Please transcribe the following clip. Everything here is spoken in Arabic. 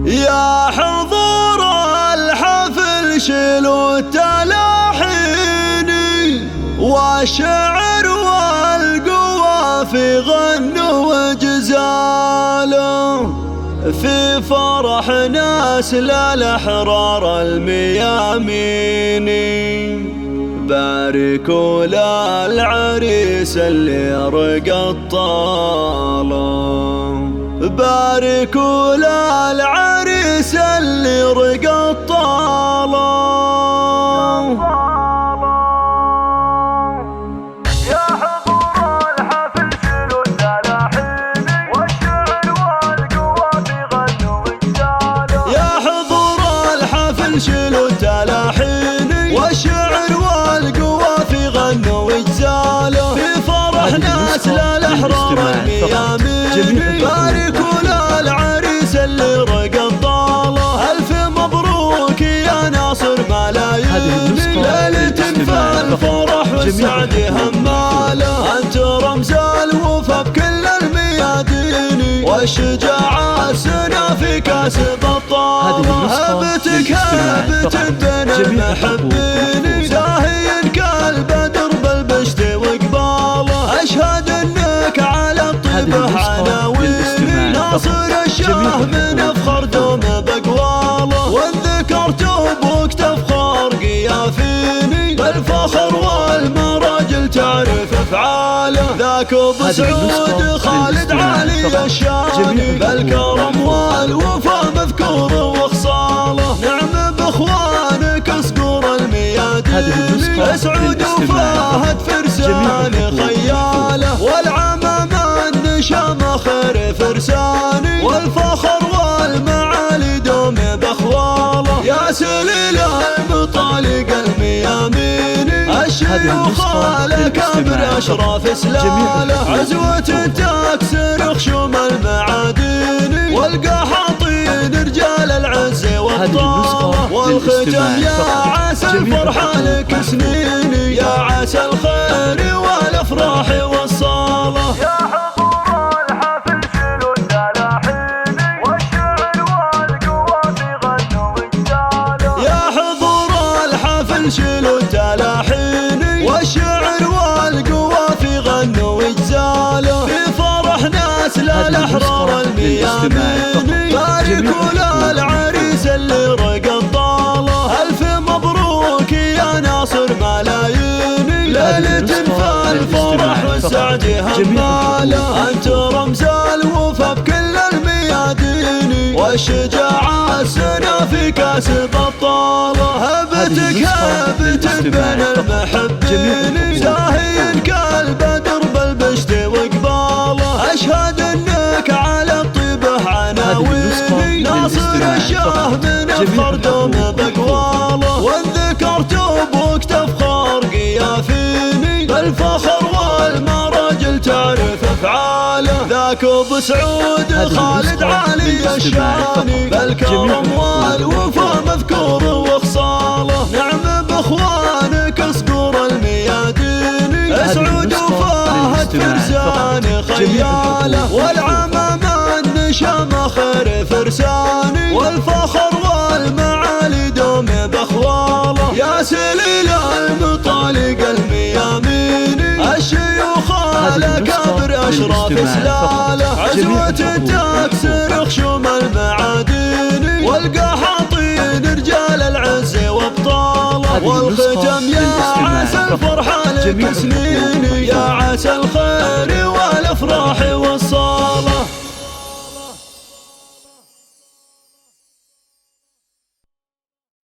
يا حضور الحفل شيلوا التلاحين والشعر والقوافي غنوا وجزالوا في فرح ناس للأحرار الميامين. باركوا للعريس اللي رقى الطالة، باركوا للعريس اللي رقى الطالة. يا حضور الحفل شيلوا التلاحين والشعر والقوافي غنوا وجزالوا. يا حضور الحفل شيلوا التلاحين والشعر والقوافي غنوا وجزالوا في فرح ناس للأحرار الميامين. باركوا للعريس اللي رقى الطالة، ألف مبروك يا ناصر ملايين. ليلة فالفرح والسعد همالة، أنت رمز الوفا بكل الميادين والشجاعة سنا في كاس بطالة. هبتك هبت بين المحبين، زاهي كالبدر بالبشت وقباله. أشهد انك على الطيبة عناوين، ناصر الشاه من افخر دوم بقواله. وان ذكرت ابوك تفخر قيافيني، بالفخر والمراجل تعرف افعاله. ذاك ابو سعود خالد علي الشاني، بالكرم والوفا مذكور وخصاله. نعم باخوانك اصقور الميادين، اسعود وفاهد فرسان خياله. والعمام النشام خير فرساني، والفخر والمعالي دوم باخواله. يا سليل المطالق الميامين، الشيوخ الأكابر أشراف سلالة. عزوة تكسر خشوم المعادين، والقحاطين رجال العز والطالة. والختم يا عسى الفرحة لك سنين، يا عسى الخير والأفراح والصالة. يا حضور الحفل شيلوا التلاحين والشعر والقوافي غنوا وجزالوا. يا حضور الحفل شيلوا التلاحين والشعر والقوافي غنوا وجزالوا في فرح ناس للأحرار الميامين. باركوا للعريس اللي رقى الطالة، ألف مبروك يا ناصر ملايين. ليلة فالفرح والسعد همالة، أنت رمز الوفا بكل الميادين والشجاعة سنا في كاس بطالة. هبتك هبت بين المحبين، زاهي كالبدر بالبشت وقباله. أشهد انك على الطيبة عناوين، ناصر الشاه من افخر دوم بقواله. وان ذكرت ابوك تفخر قيافيني، بالفخر والمراجل تعرف افعاله. ذاك ابو سعود خالد علي الشاني، بالكرم والوفا مذكور وخصاله. نعم باخوانك اصقور الميادين، اسعود وفاهد فرسان خياله. والعمام النشام خير فرساني، والفخر والمعالي دوم باخواله. يا سليل المطالق الميامين، الشيوخ الأكابر أشراف سلالة. عزوة تكسر خشوم المعادين، والقحاطين رجال العز وابطاله. والختم يا عسى الفرحة لك سنين، يا عسى الخير والأفراح والصالة.